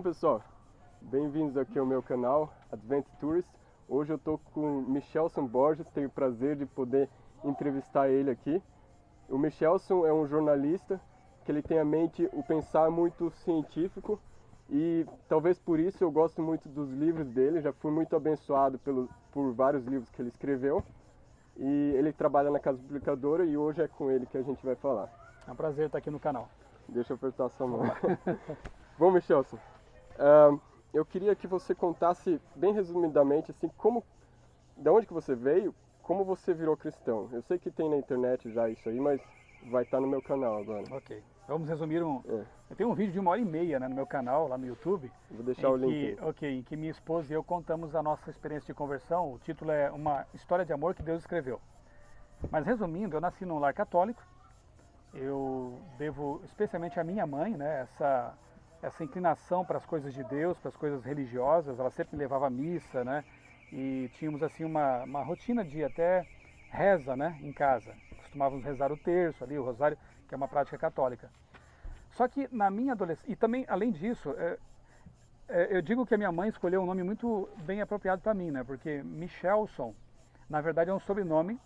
pessoal, bem-vindos aqui ao meu canal Advent Tourist. Hoje eu estou com o Michelson Borges, tenho o prazer de poder entrevistar ele aqui. O Michelson é um jornalista que ele tem a mente, o pensar muito científico e talvez por isso eu gosto muito dos livros dele. Já fui muito abençoado por vários livros que ele escreveu e ele trabalha na casa publicadora e hoje é com ele que a gente vai falar. É um prazer estar aqui no canal. Deixa eu apertar sua mão. Bom, Michelson, eu queria que você contasse bem resumidamente assim, de onde que você veio, como você virou cristão. Eu sei que tem na internet já isso aí, mas vai estar no meu canal agora. Ok, vamos resumir Eu tenho um vídeo de 1h30, né, no meu canal, lá no YouTube. Vou deixar o link aí. Em que minha esposa e eu contamos a nossa experiência de conversão. O título é Uma História de Amor que Deus Escreveu. Mas resumindo, eu nasci num lar católico. Eu devo especialmente à minha mãe, né, essa inclinação para as coisas de Deus, para as coisas religiosas. Ela sempre me levava à missa, né, e tínhamos assim uma rotina de até reza, né, em casa. Costumávamos rezar o terço ali, o rosário, que é uma prática católica. Só que na minha adolescência, e também além disso, eu digo que a minha mãe escolheu um nome muito bem apropriado para mim, né, porque Michelson, na verdade, é um sobrenome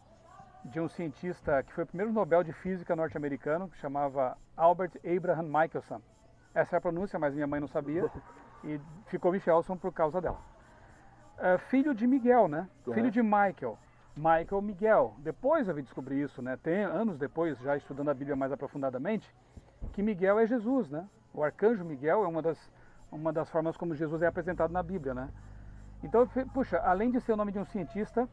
de um cientista que foi o primeiro Nobel de Física norte-americano, que chamava Albert Abraham Michelson. Essa é a pronúncia, mas minha mãe não sabia, e ficou Michelson por causa dela. Filho de Miguel, né? Filho de Michael. Michael Miguel. Depois eu vim descobrir isso, né? Anos depois, já estudando a Bíblia mais aprofundadamente, que Miguel é Jesus, né? O arcanjo Miguel é uma das formas como Jesus é apresentado na Bíblia, né? Então, puxa, além de ser o nome de um cientista,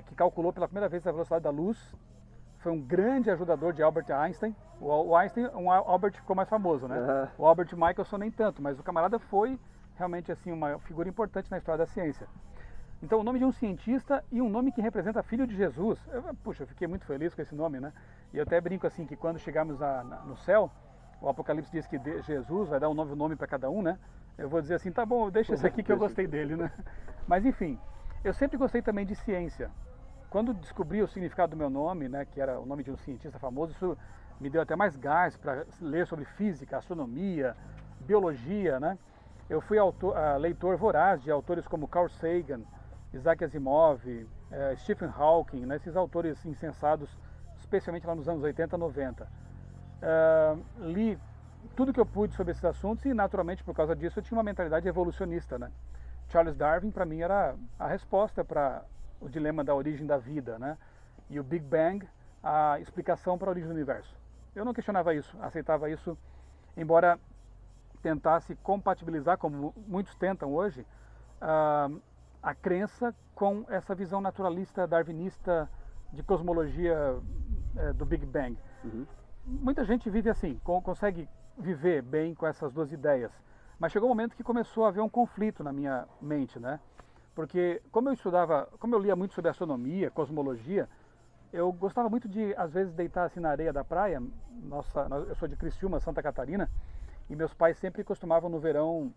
que calculou pela primeira vez a velocidade da luz, foi um grande ajudador de Albert Einstein. O Einstein, Albert ficou mais famoso, né? O Albert Michelson nem tanto, mas o camarada foi realmente assim uma figura importante na história da ciência. Então o nome de um cientista e um nome que representa filho de Jesus. Eu fiquei muito feliz com esse nome, né? E eu até brinco assim que quando chegarmos no céu, o Apocalipse diz que Jesus vai dar um novo nome para cada um, né? Eu vou dizer assim, tá bom, deixa esse aqui que eu gostei dele, né? Mas enfim, eu sempre gostei também de ciência. Quando descobri o significado do meu nome, né, que era o nome de um cientista famoso, isso me deu até mais gás para ler sobre física, astronomia, biologia, né? Eu fui leitor voraz de autores como Carl Sagan, Isaac Asimov, Stephen Hawking, né, esses autores insensados, especialmente lá nos anos 80 e 90. Li tudo que eu pude sobre esses assuntos e, naturalmente, por causa disso, eu tinha uma mentalidade evolucionista, né? Charles Darwin, para mim, era a resposta para o dilema da origem da vida, né? E o Big Bang, a explicação para a origem do universo. Eu não questionava isso, aceitava isso, embora tentasse compatibilizar, como muitos tentam hoje, a crença com essa visão naturalista, darwinista, de cosmologia do Big Bang. Muita gente vive assim, consegue viver bem com essas duas ideias. Mas chegou um momento que começou a haver um conflito na minha mente, né? Porque como eu lia muito sobre astronomia, cosmologia, eu gostava muito de, às vezes, deitar assim na areia da praia. Eu sou de Criciúma, Santa Catarina, e meus pais sempre costumavam no verão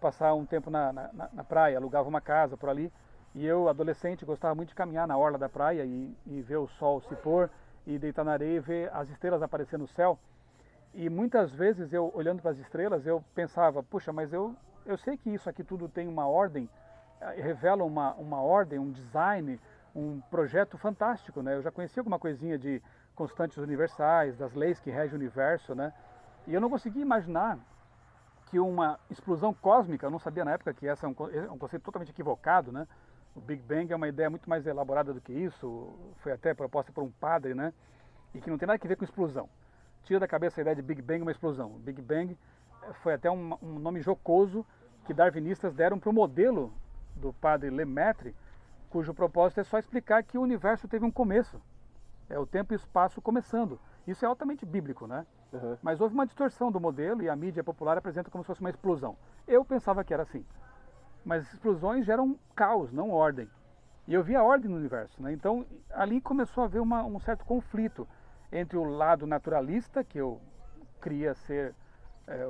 passar um tempo na praia, alugavam uma casa por ali. E eu, adolescente, gostava muito de caminhar na orla da praia e ver o sol se pôr e deitar na areia e ver as estrelas aparecer no céu. E muitas vezes eu, olhando para as estrelas, eu pensava, puxa, mas eu sei que isso aqui tudo tem uma ordem, revela uma ordem, um design, um projeto fantástico, né? Eu já conhecia alguma coisinha de constantes universais, das leis que regem o universo, né? E eu não conseguia imaginar que uma explosão cósmica, eu não sabia na época que essa é um conceito totalmente equivocado, né? O Big Bang é uma ideia muito mais elaborada do que isso, foi até proposta por um padre, né? E que não tem nada a ver com explosão. Tira da cabeça a ideia de Big Bang uma explosão. Big Bang foi até um nome jocoso que darwinistas deram para o modelo do padre Lemaitre, cujo propósito é só explicar que o universo teve um começo. É o tempo e o espaço começando. Isso é altamente bíblico, né? Mas houve uma distorção do modelo e a mídia popular apresenta como se fosse uma explosão. Eu pensava que era assim. Mas explosões geram caos, não ordem. E eu via ordem no universo, né? Então ali começou a haver um certo conflito entre o lado naturalista, que eu queria ser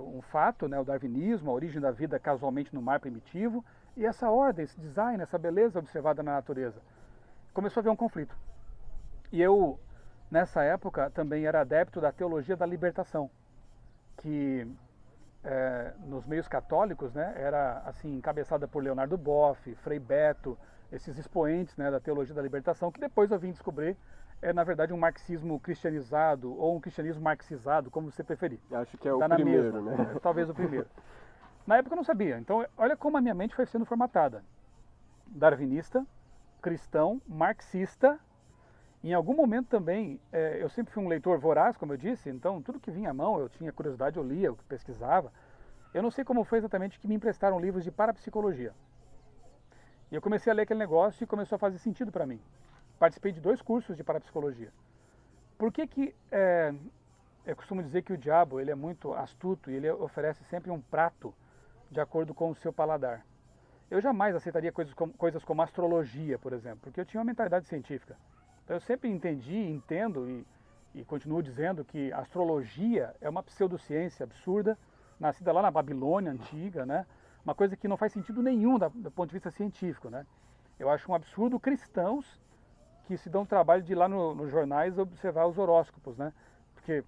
um fato, né, o darwinismo, a origem da vida casualmente no mar primitivo, e essa ordem, esse design, essa beleza observada na natureza. Começou a haver um conflito. E eu, nessa época, também era adepto da teologia da libertação, que nos meios católicos, né, era assim encabeçada por Leonardo Boff, Frei Beto, esses expoentes, né, da teologia da libertação, que depois eu vim descobrir na verdade um marxismo cristianizado ou um cristianismo marxizado, como você preferir. Acho que é o primeiro, né? Talvez o primeiro. Na época eu não sabia, então olha como a minha mente foi sendo formatada. Darwinista, cristão, marxista. Em algum momento também, eu sempre fui um leitor voraz, como eu disse, então tudo que vinha à mão, eu tinha curiosidade, eu lia, eu pesquisava. Eu não sei como foi exatamente que me emprestaram livros de parapsicologia. E eu comecei a ler aquele negócio e começou a fazer sentido para mim. Participei de 2 cursos de parapsicologia. Por que eu costumo dizer que o diabo ele é muito astuto e ele oferece sempre um prato de acordo com o seu paladar? Eu jamais aceitaria coisas como astrologia, por exemplo, porque eu tinha uma mentalidade científica. Então eu sempre entendi, entendo e continuo dizendo que a astrologia é uma pseudociência absurda, nascida lá na Babilônia antiga, né? Uma coisa que não faz sentido nenhum do ponto de vista científico, né? Eu acho um absurdo cristãos que se dão o trabalho de ir lá nos jornais observar os horóscopos, né? Porque,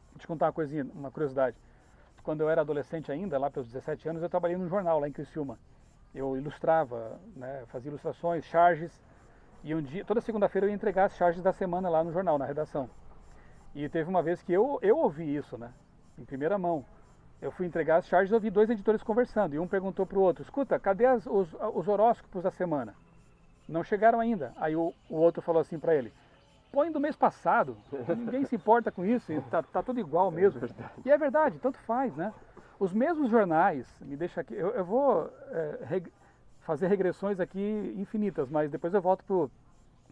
vou te contar uma coisinha, uma curiosidade. Quando eu era adolescente ainda, lá pelos 17 anos, eu trabalhei num jornal lá em Criciúma. Eu ilustrava, né, fazia ilustrações, charges, e um dia, toda segunda-feira eu ia entregar as charges da semana lá no jornal, na redação. E teve uma vez que eu ouvi isso, né, em primeira mão. Eu fui entregar as charges e ouvi 2 editores conversando, e um perguntou para o outro, escuta, cadê os horóscopos da semana? Não chegaram ainda. Aí o outro falou assim para ele, põe do mês passado, ninguém se importa com isso, tá tudo igual mesmo. E é verdade, tanto faz, né? Os mesmos jornais, me deixa aqui, eu vou fazer regressões aqui infinitas, mas depois eu volto pro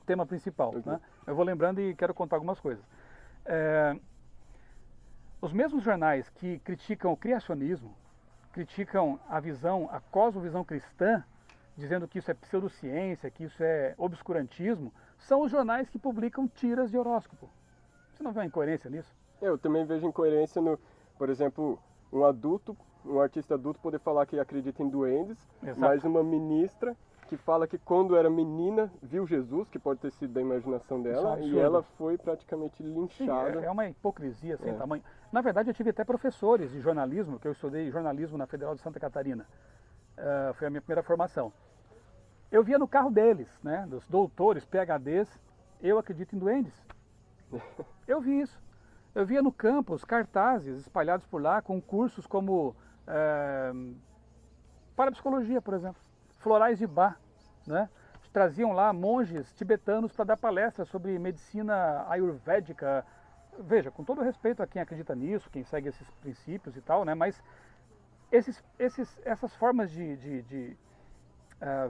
tema principal, né? Eu vou lembrando e quero contar algumas coisas. Os mesmos jornais que criticam o criacionismo, criticam a cosmovisão cristã, dizendo que isso é pseudociência, que isso é obscurantismo, são os jornais que publicam tiras de horóscopo. Você não vê uma incoerência nisso? Eu também vejo incoerência no, por exemplo, um artista adulto poder falar que acredita em duendes, Exato. mas uma ministra que fala que quando era menina viu Jesus, que pode ter sido da imaginação dela, e ela foi praticamente linchada. Sim, é uma hipocrisia sem tamanho. Na verdade, eu tive até professores de jornalismo, que eu estudei jornalismo na Federal de Santa Catarina. Foi a minha primeira formação. Eu via no carro deles, né, dos doutores, PhDs, eu acredito em duendes. Eu vi isso. Eu via no campus cartazes espalhados por lá com cursos como parapsicologia, por exemplo, florais de Bach, né? Traziam lá monges tibetanos para dar palestras sobre medicina ayurvédica. Veja, com todo respeito a quem acredita nisso, quem segue esses princípios e tal, né? Mas essas formas de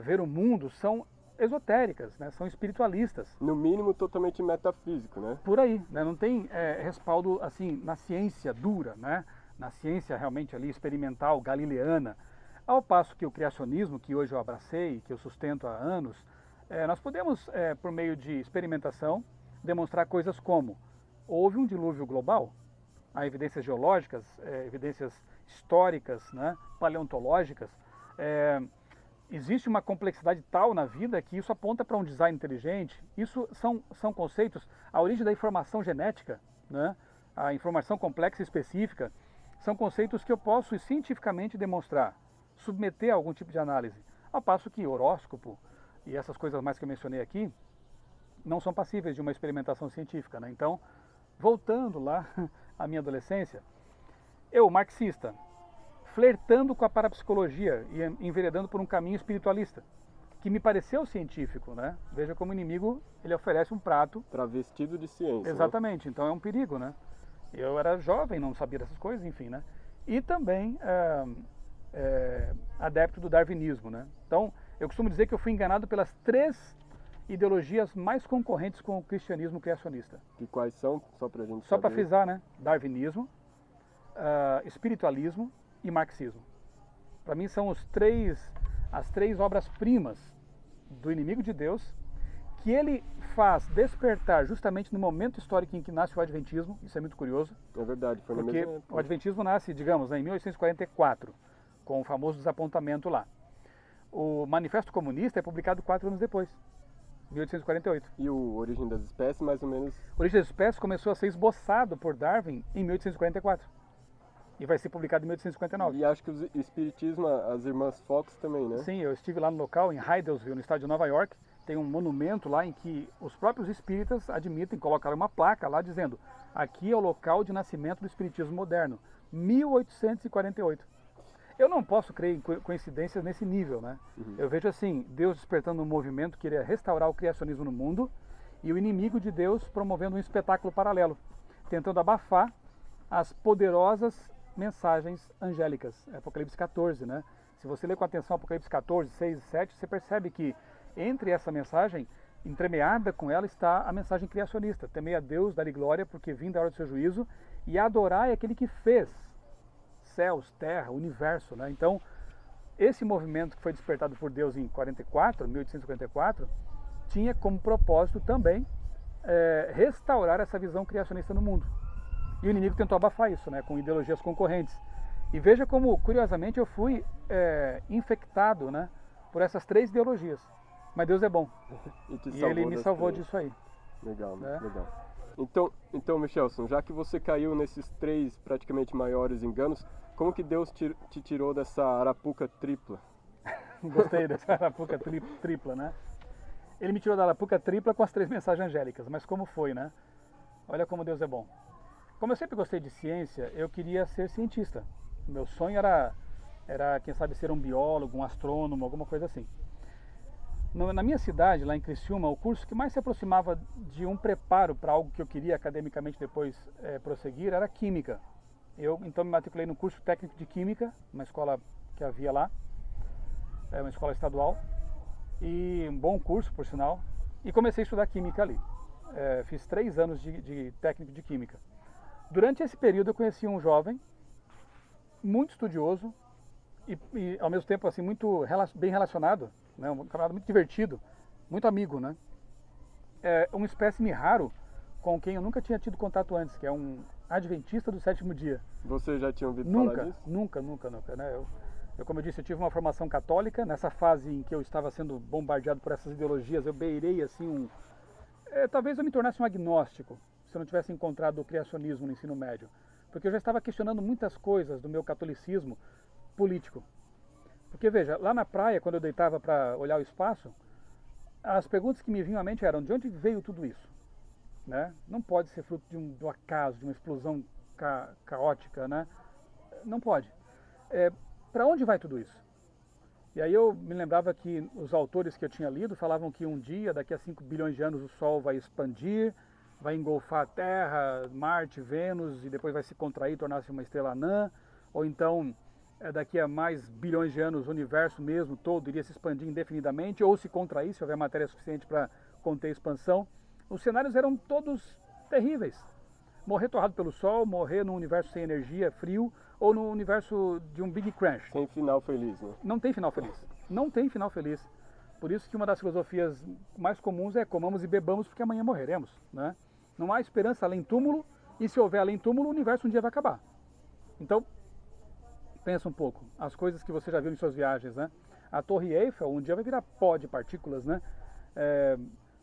ver o mundo são esotéricas, né? São espiritualistas. No mínimo totalmente metafísico, né? Por aí, né? Não tem respaldo assim na ciência dura, né? Na ciência realmente ali experimental, galileana. Ao passo que o criacionismo, que hoje eu abracei, que eu sustento há anos, nós podemos, por meio de experimentação, demonstrar coisas como houve um dilúvio global, há evidências geológicas, evidências históricas, né? Paleontológicas, existe uma complexidade tal na vida que isso aponta para um design inteligente. Isso são conceitos, a origem da informação genética, né? A informação complexa e específica, são conceitos que eu posso cientificamente demonstrar, submeter a algum tipo de análise. Ao passo que horóscopo e essas coisas mais que eu mencionei aqui, não são passíveis de uma experimentação científica, né? Então, voltando lá à minha adolescência, eu, marxista, flertando com a parapsicologia e enveredando por um caminho espiritualista, que me pareceu científico, né? Veja como o inimigo, ele oferece um prato travestido de ciência. Exatamente, né? Então é um perigo, né? Eu era jovem, não sabia dessas coisas, enfim, né? E também adepto do darwinismo, né? Então, eu costumo dizer que eu fui enganado pelas 3 ideologias mais concorrentes com o cristianismo criacionista. E quais são? Só pra gente Só para frisar, né? Darwinismo, espiritualismo e marxismo. Para mim são as 3 obras-primas do inimigo de Deus, que ele faz despertar justamente no momento histórico em que nasce o Adventismo. Isso é muito curioso. É verdade, foi na porque mesma época. O Adventismo nasce, digamos, em 1844, com o famoso desapontamento lá. O Manifesto Comunista é publicado 4 anos depois, 1848. E o Origem das Espécies, mais ou menos... O Origem das Espécies começou a ser esboçado por Darwin em 1844. e vai ser publicado em 1859. E acho que o espiritismo, as irmãs Fox também, né? Sim, eu estive lá no local, em Hydelsville, no estado de Nova York. Tem um monumento lá em que os próprios espíritas admitem, colocaram uma placa lá dizendo: aqui é o local de nascimento do espiritismo moderno, 1848. Eu não posso crer em coincidências nesse nível, né? Eu vejo assim, Deus despertando um movimento que iria restaurar o criacionismo no mundo e o inimigo de Deus promovendo um espetáculo paralelo, tentando abafar as poderosas mensagens angélicas. Apocalipse 14, né? Se você ler com atenção Apocalipse 14, 6 e 7, você percebe que entre essa mensagem, entremeada com ela, está a mensagem criacionista. Temei a Deus, dar-lhe glória, porque vinda a hora do seu juízo, e adorai aquele que fez céus, terra, universo, né? Então, esse movimento que foi despertado por Deus em 1844, tinha como propósito também restaurar essa visão criacionista no mundo. E o inimigo tentou abafar isso, né, com ideologias concorrentes. E veja como, curiosamente, eu fui infectado, né, por essas três ideologias. Mas Deus é bom. E Ele me salvou disso aí. Legal, né? Legal. Então, Michelson, já que você caiu nesses três praticamente maiores enganos, como que Deus te tirou dessa arapuca tripla? Gostei dessa arapuca tripla, né? Ele me tirou da arapuca tripla com as três mensagens angélicas, mas como foi, né? Olha como Deus é bom. Como eu sempre gostei de ciência, eu queria ser cientista. Meu sonho era quem sabe, ser um biólogo, um astrônomo, alguma coisa assim. Na minha cidade, lá em Criciúma, o curso que mais se aproximava de um preparo para algo que eu queria academicamente depois prosseguir era Química. Eu então me matriculei no curso técnico de Química, uma escola que havia lá, uma escola estadual, e um bom curso, por sinal, e comecei a estudar Química ali. Fiz 3 anos de técnico de Química. Durante esse período eu conheci um jovem, muito estudioso, e ao mesmo tempo assim, muito bem relacionado, né? Um camarada muito divertido, muito amigo, né? Um espécime raro com quem eu nunca tinha tido contato antes, que é um adventista do 7º dia. Você já tinha ouvido falar disso? Nunca, né? Eu, como eu disse, eu tive uma formação católica. Nessa fase em que eu estava sendo bombardeado por essas ideologias, eu beirei assim talvez eu me tornasse um agnóstico, se eu não tivesse encontrado o criacionismo no ensino médio. Porque eu já estava questionando muitas coisas do meu catolicismo político. Porque veja, lá na praia, quando eu deitava para olhar o espaço, as perguntas que me vinham à mente eram: de onde veio tudo isso? Né? Não pode ser fruto de um acaso, de uma explosão caótica, né? Não pode. Para onde vai tudo isso? E aí eu me lembrava que os autores que eu tinha lido falavam que um dia, daqui a 5 bilhões de anos, o Sol vai expandir, vai engolfar a Terra, Marte, Vênus, e depois vai se contrair, tornar-se uma estrela anã, ou então daqui a mais bilhões de anos o universo mesmo todo iria se expandir indefinidamente, ou se contrair, se houver matéria suficiente para conter a expansão. Os cenários eram todos terríveis. Morrer torrado pelo Sol, morrer num universo sem energia, frio, ou no universo de um Big Crunch. Sem final feliz, né? Não tem final feliz. Não tem final feliz. Por isso que uma das filosofias mais comuns é: comamos e bebamos porque amanhã morreremos, né? Não há esperança além túmulo, e se houver além túmulo, o universo um dia vai acabar. Então, pensa um pouco, as coisas que você já viu em suas viagens, né? A Torre Eiffel um dia vai virar pó de partículas, né?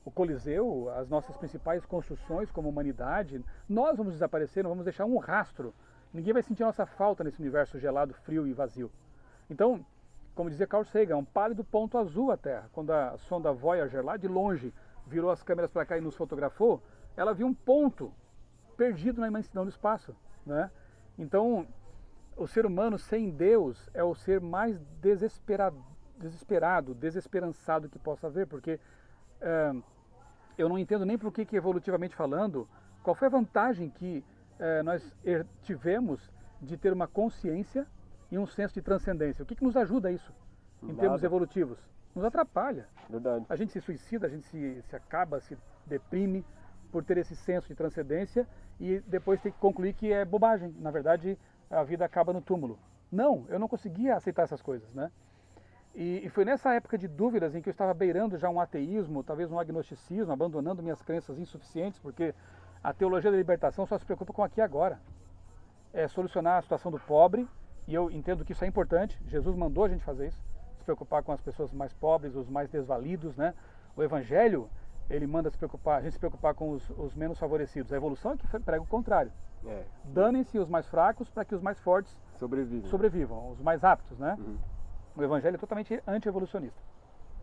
O Coliseu, as nossas principais construções como humanidade, nós vamos desaparecer, não vamos deixar um rastro. Ninguém vai sentir a nossa falta nesse universo gelado, frio e vazio. Então, como dizia Carl Sagan, um pálido ponto azul a Terra. Quando a sonda Voyager, lá de longe, virou as câmeras para cá e nos fotografou, ela viu um ponto perdido na imensidão do espaço, né? Então, o ser humano sem Deus é o ser mais desesperançado que possa haver, porque eu não entendo nem por que evolutivamente falando, qual foi a vantagem que nós tivemos de ter uma consciência e um senso de transcendência. O que nos ajuda a isso, em termos evolutivos? Nos atrapalha. Verdade. A gente se suicida, a gente se acaba, se deprime por ter esse senso de transcendência e depois tem que concluir que é bobagem. Na verdade, a vida acaba no túmulo. Não, eu não conseguia aceitar essas coisas, né? E foi nessa época de dúvidas em que eu estava beirando já um ateísmo, talvez um agnosticismo, abandonando minhas crenças insuficientes, porque a teologia da libertação só se preocupa com aqui e agora. É solucionar a situação do pobre, e eu entendo que isso é importante. Jesus mandou a gente fazer isso, se preocupar com as pessoas mais pobres, os mais desvalidos, né? O Evangelho, ele manda a gente se preocupar com os menos favorecidos. A evolução é que prega o contrário. Danem-se os mais fracos para que os mais fortes sobrevivam, os mais aptos, né? O evangelho é totalmente anti-evolucionista.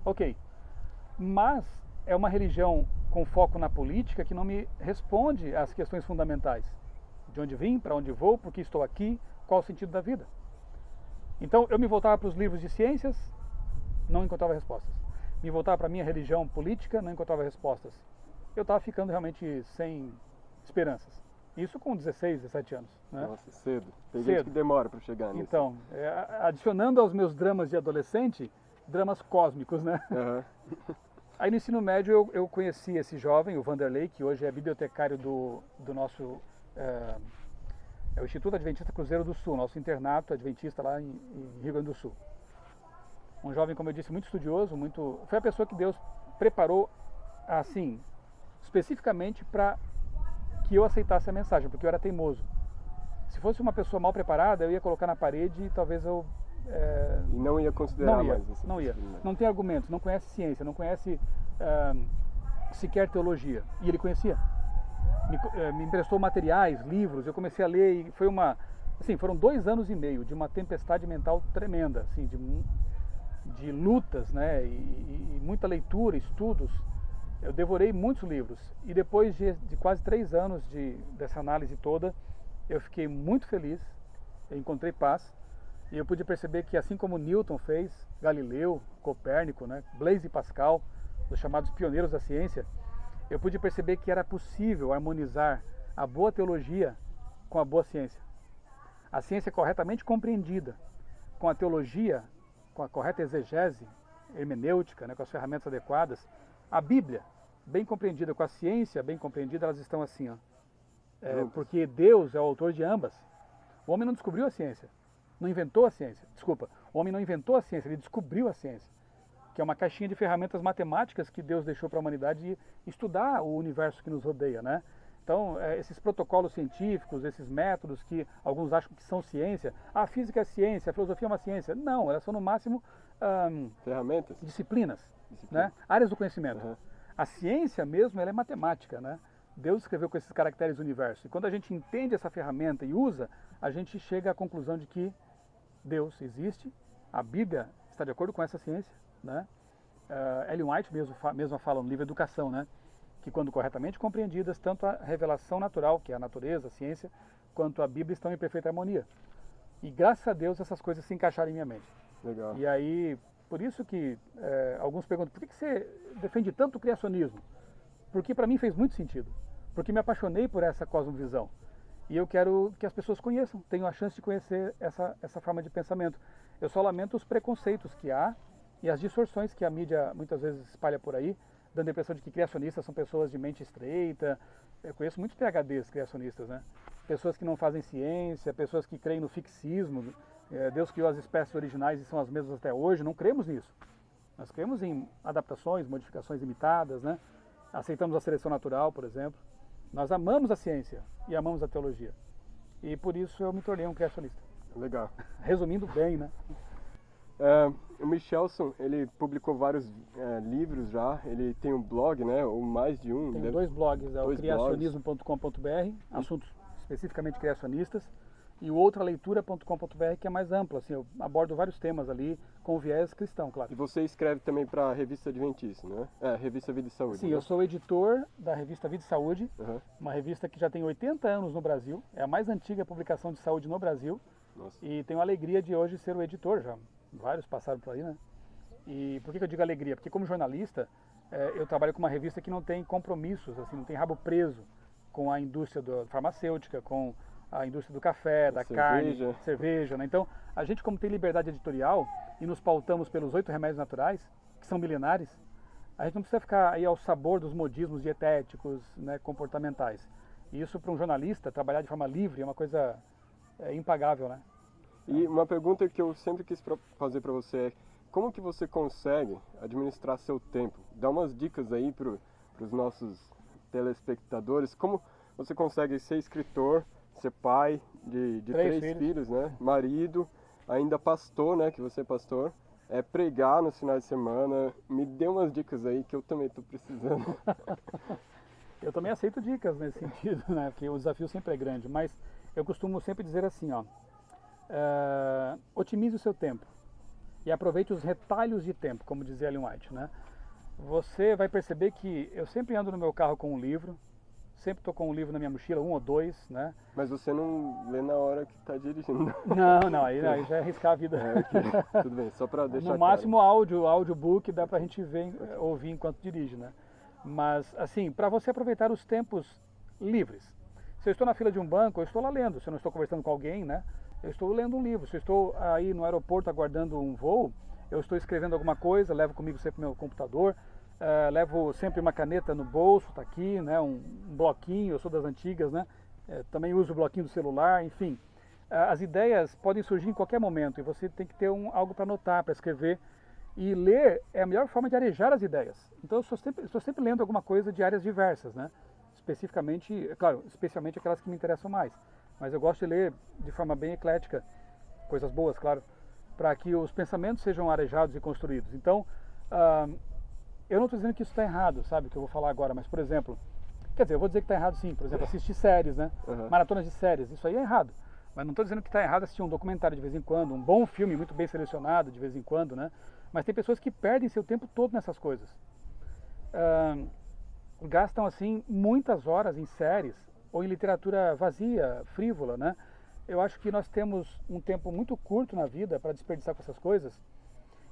Ok, mas é uma religião com foco na política que não me responde às questões fundamentais. De onde vim, para onde vou, por que estou aqui, qual o sentido da vida. Então eu me voltava para os livros de ciências, não encontrava respostas. Me voltava para a minha religião política, não encontrava respostas. Eu estava ficando realmente sem esperanças. Isso com 16, 17 anos. Né? Nossa, cedo. Tem gente que demora para chegar nisso. Então, adicionando aos meus dramas de adolescente, dramas cósmicos, né? Aí no ensino médio eu conheci esse jovem, o Vanderlei, que hoje é bibliotecário do nosso o Instituto Adventista Cruzeiro do Sul, nosso internato adventista lá em Rio Grande do Sul. Um jovem, como eu disse, muito estudioso, foi a pessoa que Deus preparou, assim, especificamente para que eu aceitasse a mensagem, porque eu era teimoso. Se fosse uma pessoa mal preparada, eu ia colocar na parede e talvez eu... E não ia considerar mais isso. Não ia. Não tem argumentos, não conhece ciência, não conhece sequer teologia. E ele conhecia. Me emprestou materiais, livros, eu comecei a ler e foi foram 2 anos e meio de uma tempestade mental tremenda, assim, de lutas, né, e muita leitura, estudos. Eu devorei muitos livros e depois de quase 3 anos dessa análise toda, eu fiquei muito feliz, eu encontrei paz e eu pude perceber que assim como Newton fez, Galileu, Copérnico, né, Blaise Pascal, os chamados pioneiros da ciência, eu pude perceber que era possível harmonizar a boa teologia com a boa ciência. A ciência corretamente compreendida com a teologia, com a correta exegese, hermenêutica, né, com as ferramentas adequadas, a Bíblia, bem compreendida com a ciência, bem compreendida, elas estão assim, ó. Porque Deus é o autor de ambas. O homem não descobriu a ciência, não inventou a ciência. Desculpa, o homem não inventou a ciência, ele descobriu a ciência, que é uma caixinha de ferramentas matemáticas que Deus deixou para a humanidade estudar o universo que nos rodeia, né? Então, esses protocolos científicos, esses métodos que alguns acham que são ciência, a física é ciência, a filosofia é uma ciência. Não, elas são no máximo ferramentas, disciplinas. Né? Áreas do conhecimento. A ciência mesmo, ela é matemática, né? Deus escreveu com esses caracteres o universo. E quando a gente entende essa ferramenta e usa, a gente chega à conclusão de que Deus existe, a Bíblia está de acordo com essa ciência, né? Ellen White mesmo fala no livro Educação, né? Que quando corretamente compreendidas, tanto a revelação natural, que é a natureza, a ciência, quanto a Bíblia estão em perfeita harmonia. E graças a Deus essas coisas se encaixaram em minha mente. Legal. E aí, por isso que alguns perguntam, por que você defende tanto o criacionismo? Porque para mim fez muito sentido. Porque me apaixonei por essa cosmovisão. E eu quero que as pessoas conheçam, tenham a chance de conhecer essa forma de pensamento. Eu só lamento os preconceitos que há e as distorções que a mídia muitas vezes espalha por aí, dando a impressão de que criacionistas são pessoas de mente estreita. Eu conheço muitos PhDs criacionistas, né? Pessoas que não fazem ciência, pessoas que creem no fixismo. Deus criou as espécies originais e são as mesmas até hoje. Não cremos nisso. Nós cremos em adaptações, modificações imitadas, né? Aceitamos a seleção natural, por exemplo. Nós amamos a ciência e amamos a teologia. E por isso eu me tornei um criacionista. Legal. Resumindo bem, né? O Michelson, ele publicou vários livros já, ele tem um blog, né, ou mais de um. Tem 2 blogs, o criacionismo.com.br, assuntos especificamente criacionistas, e o outraleitura.com.br, que é mais amplo, assim, eu abordo vários temas ali, com viés cristão, claro. E você escreve também para a Revista Adventista, né? Revista Vida e Saúde. Sim, né? eu sou editor da Revista Vida e Saúde, uma revista que já tem 80 anos no Brasil, é a mais antiga publicação de saúde no Brasil. Nossa. E tenho a alegria de hoje ser o editor, já vários passaram por aí, né? E por que eu digo alegria? Porque como jornalista, eu trabalho com uma revista que não tem compromissos, assim, não tem rabo preso com a indústria farmacêutica, com a indústria do café, da carne, cerveja, né? Então, a gente como tem liberdade editorial e nos pautamos pelos 8 remédios naturais, que são milenares, a gente não precisa ficar aí ao sabor dos modismos dietéticos, né, comportamentais. E isso para um jornalista, trabalhar de forma livre é uma coisa impagável, né? E uma pergunta que eu sempre quis fazer para você é, como que você consegue administrar seu tempo? Dá umas dicas aí para os nossos telespectadores, como você consegue ser escritor, ser pai de 3 filhos, né? Marido, ainda pastor, né? Que você é pastor, pregar nos finais de semana. Me dê umas dicas aí que eu também estou precisando. Eu também aceito dicas nesse sentido, né? Porque o desafio sempre é grande, mas eu costumo sempre dizer assim, ó, otimize o seu tempo e aproveite os retalhos de tempo, como dizia Ellen White, né? Você vai perceber que eu sempre ando no meu carro com um livro, sempre estou com um livro na minha mochila, um ou dois, né? Mas você não lê na hora que está dirigindo. Não, aí já é arriscar a vida. Tudo bem, só para deixar No máximo audiobook dá pra gente ver, ouvir enquanto dirige, né? Mas assim, para você aproveitar os tempos livres. Se eu estou na fila de um banco, eu estou lá lendo. Se eu não estou conversando com alguém, né? Eu estou lendo um livro. Se eu estou aí no aeroporto aguardando um voo, eu estou escrevendo alguma coisa, levo comigo sempre meu computador, levo sempre uma caneta no bolso, tá aqui, né? Um bloquinho, eu sou das antigas, né? Também uso o bloquinho do celular, enfim. As ideias podem surgir em qualquer momento e você tem que ter algo para anotar, para escrever. E ler é a melhor forma de arejar as ideias. Então eu estou sempre lendo alguma coisa de áreas diversas, né? Especificamente, claro, especialmente aquelas que me interessam mais. Mas eu gosto de ler de forma bem eclética, coisas boas, claro, para que os pensamentos sejam arejados e construídos. Então, eu não estou dizendo que isso está errado, sabe, que eu vou falar agora, mas, por exemplo, quer dizer, eu vou dizer que está errado sim, por exemplo, assistir séries, né? Maratonas de séries, isso aí é errado. Mas não estou dizendo que está errado assistir um documentário de vez em quando, um bom filme muito bem selecionado de vez em quando, né? Mas tem pessoas que perdem seu tempo todo nessas coisas. Gastam, assim, muitas horas em séries ou em literatura vazia, frívola, né? Eu acho que nós temos um tempo muito curto na vida para desperdiçar com essas coisas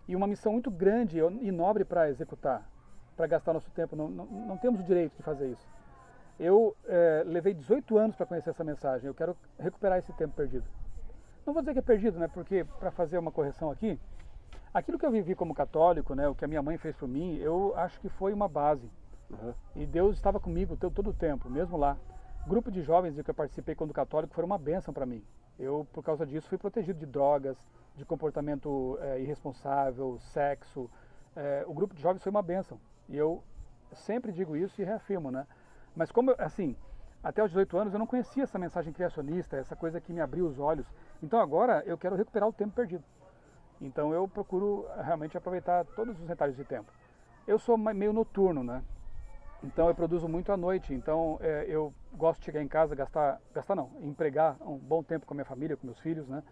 e uma missão muito grande e nobre para executar, para gastar nosso tempo. Não temos o direito de fazer isso. Eu levei 18 anos para conhecer essa mensagem. Eu quero recuperar esse tempo perdido. Não vou dizer que é perdido, né? Porque, para fazer uma correção aqui, aquilo que eu vivi como católico, né? O que a minha mãe fez por mim, eu acho que foi uma base. E Deus estava comigo todo o tempo, mesmo lá. O grupo de jovens de que eu participei quando católico foi uma bênção para mim. Eu, por causa disso, fui protegido de drogas, de comportamento irresponsável, sexo. O grupo de jovens foi uma bênção. E eu sempre digo isso e reafirmo, né? Mas como, assim, até os 18 anos eu não conhecia essa mensagem criacionista, essa coisa que me abriu os olhos. Então agora eu quero recuperar o tempo perdido. Então eu procuro realmente aproveitar todos os retalhos de tempo. Eu sou meio noturno, né? Então eu produzo muito à noite. Então eu gosto de chegar em casa, empregar um bom tempo com a minha família, com meus filhos, né?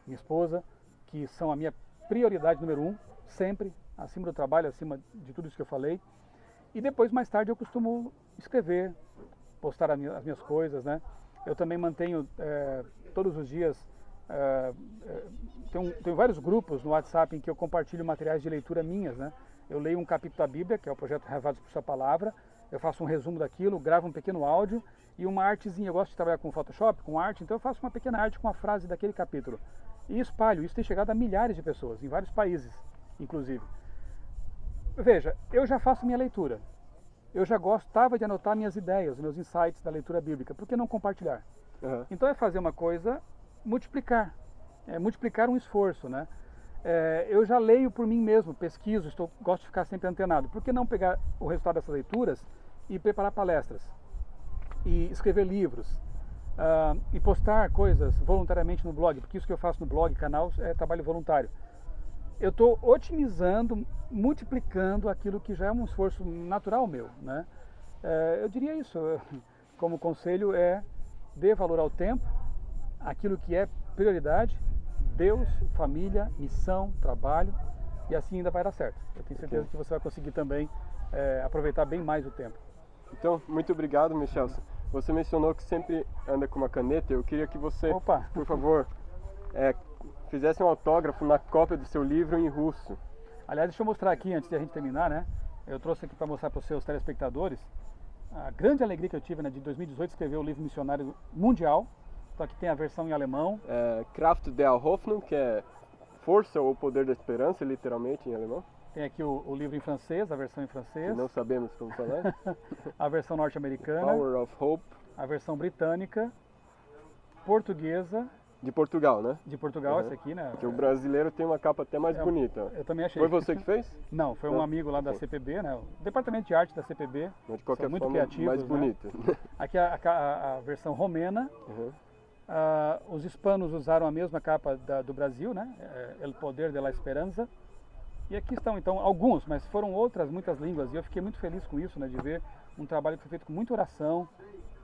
Minha esposa, que são a minha prioridade número 1, sempre, acima do trabalho, acima de tudo isso que eu falei. E depois, mais tarde, eu costumo escrever, postar as minhas coisas, né? Eu também mantenho todos os dias, tenho vários grupos no WhatsApp em que eu compartilho materiais de leitura minhas, né? Eu leio um capítulo da Bíblia, que é o projeto Revados por Sua Palavra, eu faço um resumo daquilo, gravo um pequeno áudio e uma artezinha. Eu gosto de trabalhar com Photoshop, com arte, então eu faço uma pequena arte com a frase daquele capítulo. E espalho. Isso tem chegado a milhares de pessoas, em vários países, inclusive. Veja, eu já faço minha leitura. Eu já gostava de anotar minhas ideias, meus insights da leitura bíblica. Por que não compartilhar? Então é fazer uma coisa, multiplicar. Multiplicar um esforço, né? Eu já leio por mim mesmo, pesquiso, gosto de ficar sempre antenado. Por que não pegar o resultado dessas leituras e preparar palestras? E escrever livros? E postar coisas voluntariamente no blog? Porque isso que eu faço no blog, canal, é trabalho voluntário. Eu estou otimizando, multiplicando aquilo que já é um esforço natural meu, né? Eu diria isso, como conselho dê valor ao tempo, aquilo que é prioridade, Deus, família, missão, trabalho, e assim ainda vai dar certo. Eu tenho certeza que você vai conseguir também aproveitar bem mais o tempo. Então, muito obrigado, Michelson. Você mencionou que sempre anda com uma caneta. Eu queria que você, por favor, fizesse um autógrafo na cópia do seu livro em russo. Aliás, deixa eu mostrar aqui, antes de a gente terminar, né? Eu trouxe aqui para mostrar para os seus telespectadores a grande alegria que eu tive, né, de 2018 escrever o livro missionário mundial. Então aqui tem a versão em alemão. Kraft der Hoffnung, que é força ou poder da esperança, literalmente em alemão. Tem aqui o livro em francês, a versão em francês. Que não sabemos como falar. A versão norte-americana. Power of Hope. A versão britânica. Portuguesa. De Portugal, né? De Portugal, essa aqui, né? Porque o brasileiro tem uma capa até mais bonita. Eu também achei. Foi você que fez? Não, foi um amigo lá da CPB, né? O Departamento de Arte da CPB. Mas de qualquer muito forma, criativos, mais bonita. Né? Aqui a versão romena. Os hispanos usaram a mesma capa do Brasil, né? El Poder de la Esperanza. E aqui estão, então, alguns, mas foram muitas línguas. E eu fiquei muito feliz com isso, né? De ver um trabalho que foi feito com muita oração,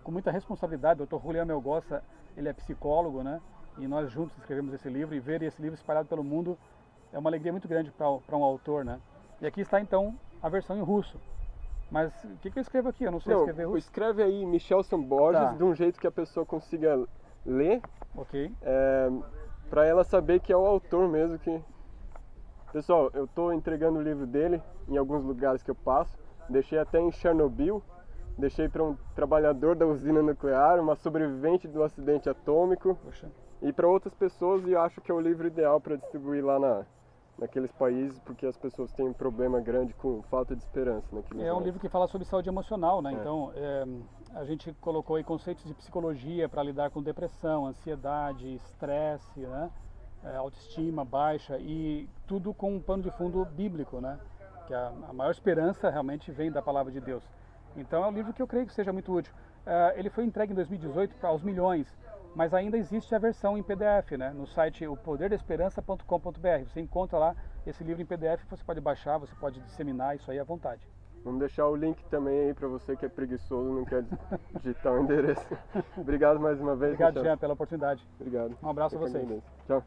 com muita responsabilidade. O Dr. Julián Melgoza, ele é psicólogo, né? E nós juntos escrevemos esse livro, e ver esse livro espalhado pelo mundo é uma alegria muito grande para um autor, né? E aqui está então a versão em russo. Mas o que eu escrevo aqui? Eu não sei escrever russo. Escreve aí Michelson Borges de um jeito que a pessoa consiga ler, Ok. para ela saber que é o autor mesmo que... Pessoal, eu estou entregando o livro dele em alguns lugares que eu passo. Deixei até em Chernobyl, deixei para um trabalhador da usina nuclear, uma sobrevivente do acidente atômico. Poxa. E para outras pessoas, e acho que é o livro ideal para distribuir lá naqueles países, porque as pessoas têm um problema grande com falta de esperança naqueles É um lados. livro que fala sobre saúde emocional, né? Então, a gente colocou aí conceitos de psicologia para lidar com depressão, ansiedade, estresse, né? Autoestima baixa, e tudo com um pano de fundo bíblico, né? Que a maior esperança realmente vem da palavra de Deus. Então é um livro que eu creio que seja muito útil. Ele foi entregue em 2018 para os milhões, mas ainda existe a versão em PDF, né? No site opoderdesperança.com.br. Você encontra lá esse livro em PDF, você pode baixar, você pode disseminar isso aí à vontade. Vamos deixar o link também aí para você que é preguiçoso e não quer digitar o endereço. Obrigado mais uma vez. Obrigado, Jean, pela oportunidade. Obrigado. Um abraço a vocês. Tchau.